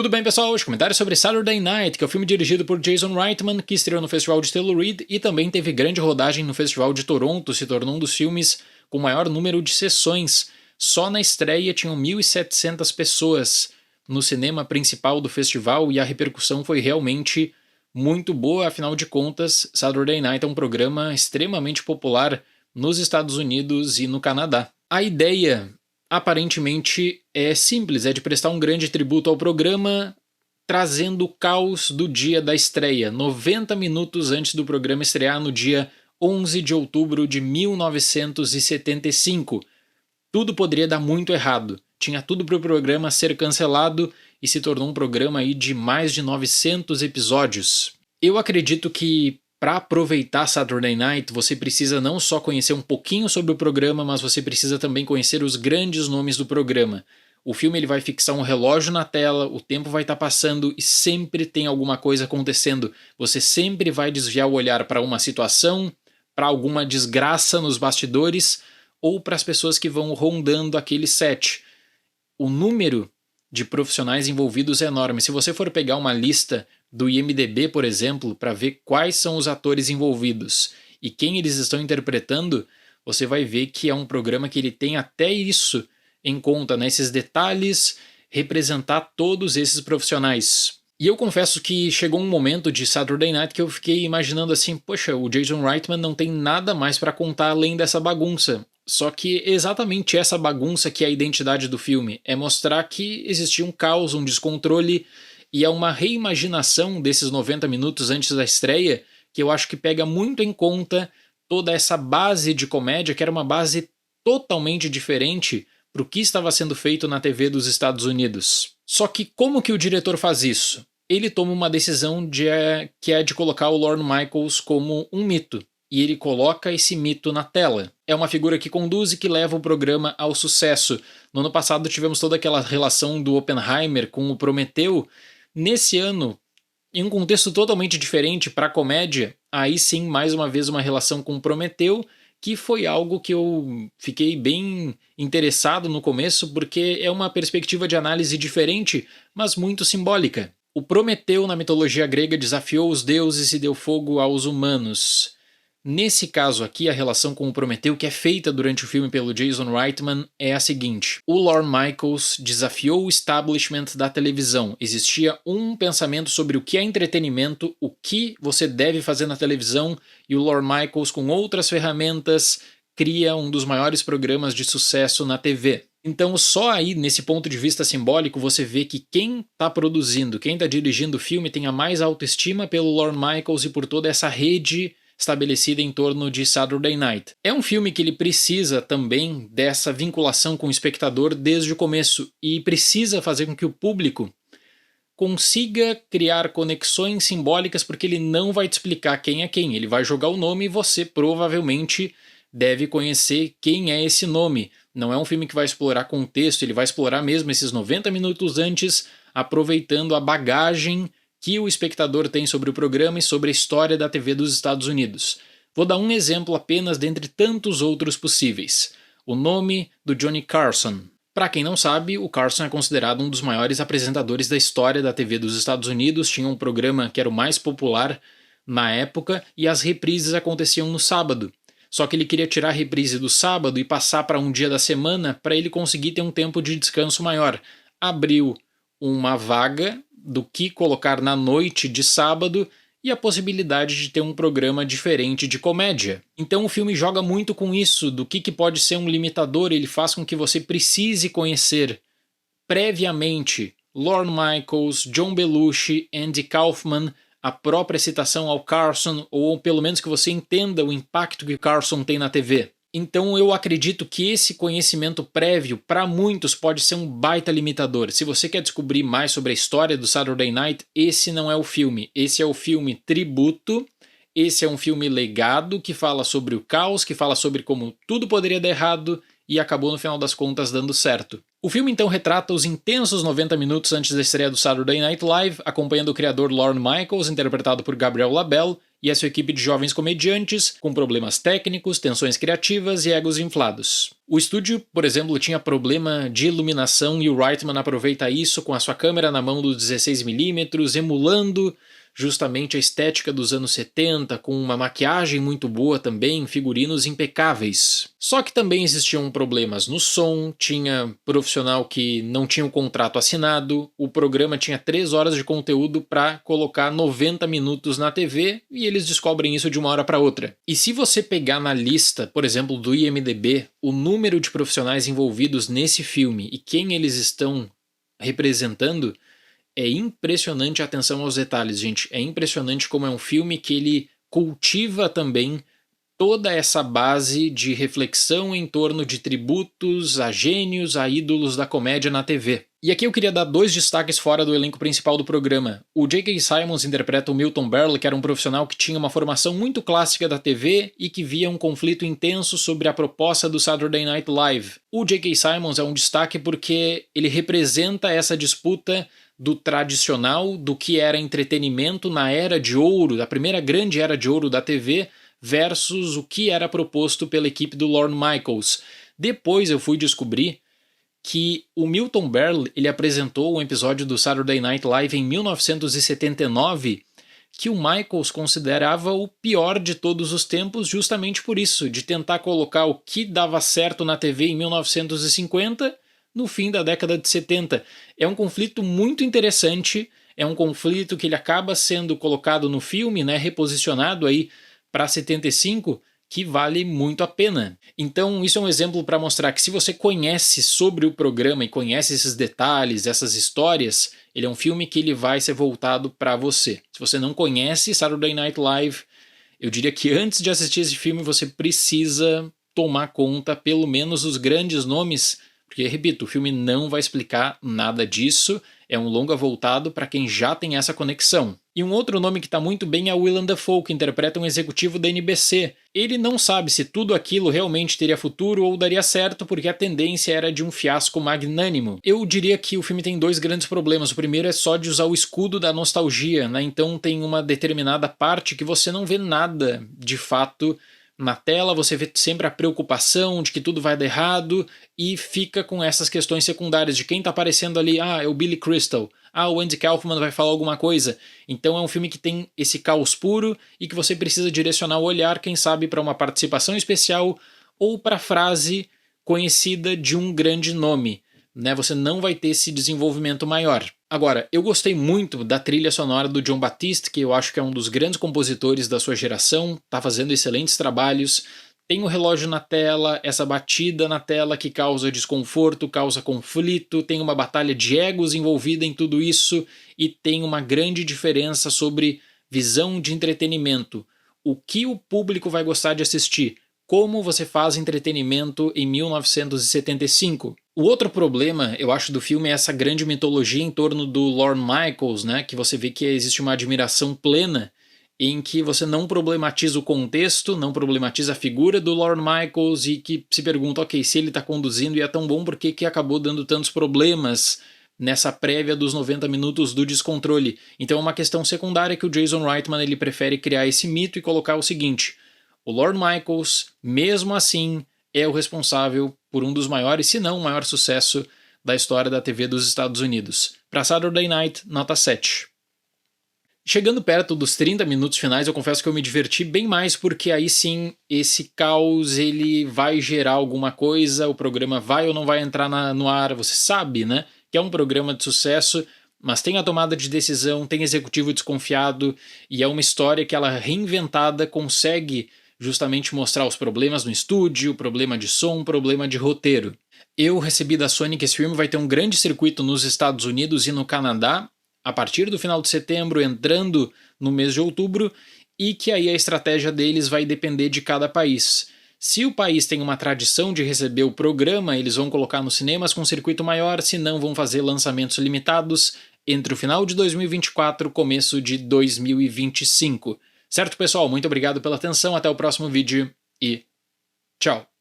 Tudo bem, pessoal? Hoje comentário sobre Saturday Night, que é o filme dirigido por Jason Reitman, que estreou no Festival de Telluride e também teve grande rodagem no Festival de Toronto, se tornou um dos filmes com maior número de sessões. Só na estreia tinham 1.700 pessoas no cinema principal do festival e a repercussão foi realmente muito boa, afinal de contas, Saturday Night é um programa extremamente popular nos Estados Unidos e no Canadá. A ideia aparentemente é simples, é de prestar um grande tributo ao programa, trazendo o caos do dia da estreia, 90 minutos antes do programa estrear no dia 11 de outubro de 1975. Tudo poderia dar muito errado, tinha tudo para o programa ser cancelado e se tornou um programa aí de mais de 900 episódios. Eu acredito que para aproveitar Saturday Night, você precisa não só conhecer um pouquinho sobre o programa, mas você precisa também conhecer os grandes nomes do programa. O filme ele vai fixar um relógio na tela, o tempo vai estar passando e sempre tem alguma coisa acontecendo. Você sempre vai desviar o olhar para uma situação, para alguma desgraça nos bastidores ou para as pessoas que vão rondando aquele set. O número de profissionais envolvidos é enorme. Se você for pegar uma lista do IMDb, por exemplo, para ver quais são os atores envolvidos e quem eles estão interpretando, você vai ver que é um programa que ele tem até isso em conta, né? Esses detalhes, representar todos esses profissionais. E eu confesso que chegou um momento de Saturday Night que eu fiquei imaginando assim, poxa, o Jason Reitman não tem nada mais para contar além dessa bagunça. Só que exatamente essa bagunça que é a identidade do filme, é mostrar que existia um caos, um descontrole, e é uma reimaginação desses 90 minutos antes da estreia que eu acho que pega muito em conta toda essa base de comédia, que era uma base totalmente diferente para o que estava sendo feito na TV dos Estados Unidos. Só que como que o diretor faz isso? Ele toma uma decisão que é de colocar o Lorne Michaels como um mito. E ele coloca esse mito na tela. É uma figura que conduz e que leva o programa ao sucesso. No ano passado tivemos toda aquela relação do Oppenheimer com o Prometeu. Nesse ano, em um contexto totalmente diferente para a comédia, aí sim, mais uma vez, uma relação com o Prometeu, que foi algo que eu fiquei bem interessado no começo, porque é uma perspectiva de análise diferente, mas muito simbólica. O Prometeu, na mitologia grega, desafiou os deuses e deu fogo aos humanos. Nesse caso aqui, a relação com o Prometeu, que é feita durante o filme pelo Jason Reitman, é a seguinte. O Lorne Michaels desafiou o establishment da televisão. Existia um pensamento sobre o que é entretenimento, o que você deve fazer na televisão, e o Lorne Michaels, com outras ferramentas, cria um dos maiores programas de sucesso na TV. Então, só aí, nesse ponto de vista simbólico, você vê que quem está produzindo, quem está dirigindo o filme tem a mais autoestima pelo Lorne Michaels e por toda essa rede estabelecida em torno de Saturday Night. É um filme que ele precisa também dessa vinculação com o espectador desde o começo e precisa fazer com que o público consiga criar conexões simbólicas, porque ele não vai te explicar quem é quem, ele vai jogar o nome e você provavelmente deve conhecer quem é esse nome. Não é um filme que vai explorar contexto, ele vai explorar mesmo esses 90 minutos antes, aproveitando a bagagem que o espectador tem sobre o programa e sobre a história da TV dos Estados Unidos. Vou dar um exemplo apenas dentre tantos outros possíveis. O nome do Johnny Carson. Para quem não sabe, o Carson é considerado um dos maiores apresentadores da história da TV dos Estados Unidos, tinha um programa que era o mais popular na época e as reprises aconteciam no sábado. Só que ele queria tirar a reprise do sábado e passar para um dia da semana para ele conseguir ter um tempo de descanso maior. Abriu uma vaga do que colocar na noite de sábado e a possibilidade de ter um programa diferente de comédia. Então o filme joga muito com isso, do que pode ser um limitador, ele faz com que você precise conhecer previamente Lorne Michaels, John Belushi, Andy Kaufman, a própria citação ao Carson, ou pelo menos que você entenda o impacto que o Carson tem na TV. Então eu acredito que esse conhecimento prévio, para muitos, pode ser um baita limitador. Se você quer descobrir mais sobre a história do Saturday Night, esse não é o filme. Esse é o filme tributo, esse é um filme legado que fala sobre o caos, que fala sobre como tudo poderia dar errado e acabou no final das contas dando certo. O filme então retrata os intensos 90 minutos antes da estreia do Saturday Night Live, acompanhando o criador Lorne Michaels, interpretado por Gabriel Labelle, e a sua equipe de jovens comediantes com problemas técnicos, tensões criativas e egos inflados. O estúdio, por exemplo, tinha problema de iluminação e o Reitman aproveita isso com a sua câmera na mão do 16mm, emulando justamente a estética dos anos 70, com uma maquiagem muito boa também, figurinos impecáveis. Só que também existiam problemas no som, tinha profissional que não tinha o contrato assinado, o programa tinha 3 horas de conteúdo para colocar 90 minutos na TV e eles descobrem isso de uma hora para outra. E se você pegar na lista, por exemplo, do IMDb, o número de profissionais envolvidos nesse filme e quem eles estão representando, é impressionante a atenção aos detalhes, gente. É impressionante como é um filme que ele cultiva também toda essa base de reflexão em torno de tributos a gênios, a ídolos da comédia na TV. E aqui eu queria dar 2 destaques fora do elenco principal do programa. O J.K. Simmons interpreta o Milton Berle, que era um profissional que tinha uma formação muito clássica da TV e que via um conflito intenso sobre a proposta do Saturday Night Live. O J.K. Simmons é um destaque porque ele representa essa disputa do tradicional, do que era entretenimento na era de ouro, da primeira grande era de ouro da TV, versus o que era proposto pela equipe do Lorne Michaels. Depois eu fui descobrir que o Milton Berle ele apresentou um episódio do Saturday Night Live em 1979 que o Michaels considerava o pior de todos os tempos justamente por isso, de tentar colocar o que dava certo na TV em 1950 no fim da década de 70. É um conflito muito interessante, é um conflito que ele acaba sendo colocado no filme, né, reposicionado aí para 75, que vale muito a pena. Então isso é um exemplo para mostrar que se você conhece sobre o programa e conhece esses detalhes, essas histórias, ele é um filme que ele vai ser voltado para você. Se você não conhece Saturday Night Live, eu diria que antes de assistir esse filme você precisa tomar conta pelo menos dos grandes nomes, porque, repito, o filme não vai explicar nada disso, é um longa voltado para quem já tem essa conexão. E um outro nome que está muito bem é o Willem Dafoe, que interpreta um executivo da NBC. Ele não sabe se tudo aquilo realmente teria futuro ou daria certo, porque a tendência era de um fiasco magnânimo. Eu diria que o filme tem 2 grandes problemas. O primeiro é só de usar o escudo da nostalgia, né? Então tem uma determinada parte que você não vê nada de fato na tela, você vê sempre a preocupação de que tudo vai dar errado e fica com essas questões secundárias de quem tá aparecendo ali, é o Billy Crystal, o Andy Kaufman vai falar alguma coisa. Então é um filme que tem esse caos puro e que você precisa direcionar o olhar, quem sabe, para uma participação especial ou para frase conhecida de um grande nome, né? Você não vai ter esse desenvolvimento maior. Agora, eu gostei muito da trilha sonora do Jon Batiste, que eu acho que é um dos grandes compositores da sua geração, tá fazendo excelentes trabalhos. Tem o relógio na tela, essa batida na tela que causa desconforto, causa conflito, tem uma batalha de egos envolvida em tudo isso e tem uma grande diferença sobre visão de entretenimento. O que o público vai gostar de assistir? Como você faz entretenimento em 1975? O outro problema, eu acho, do filme é essa grande mitologia em torno do Lorne Michaels, né? Que você vê que existe uma admiração plena em que você não problematiza o contexto, não problematiza a figura do Lorne Michaels e que se pergunta, ok, se ele está conduzindo e é tão bom, por que acabou dando tantos problemas nessa prévia dos 90 minutos do descontrole? Então é uma questão secundária que o Jason Reitman ele prefere criar esse mito e colocar o seguinte: o Lorne Michaels, mesmo assim, é o responsável por um dos maiores, se não o maior sucesso da história da TV dos Estados Unidos. Para Saturday Night, nota 7. Chegando perto dos 30 minutos finais, eu confesso que eu me diverti bem mais, porque aí sim, esse caos ele vai gerar alguma coisa, o programa vai ou não vai entrar no ar, você sabe, né? Que é um programa de sucesso, mas tem a tomada de decisão, tem executivo desconfiado, e é uma história que ela reinventada consegue justamente mostrar os problemas no estúdio, problema de som, problema de roteiro. Eu recebi da Sony que esse filme vai ter um grande circuito nos Estados Unidos e no Canadá, a partir do final de setembro, entrando no mês de outubro, e que aí a estratégia deles vai depender de cada país. Se o país tem uma tradição de receber o programa, eles vão colocar nos cinemas com um circuito maior, se não vão fazer lançamentos limitados entre o final de 2024 e começo de 2025. Certo, pessoal? Muito obrigado pela atenção, até o próximo vídeo e tchau!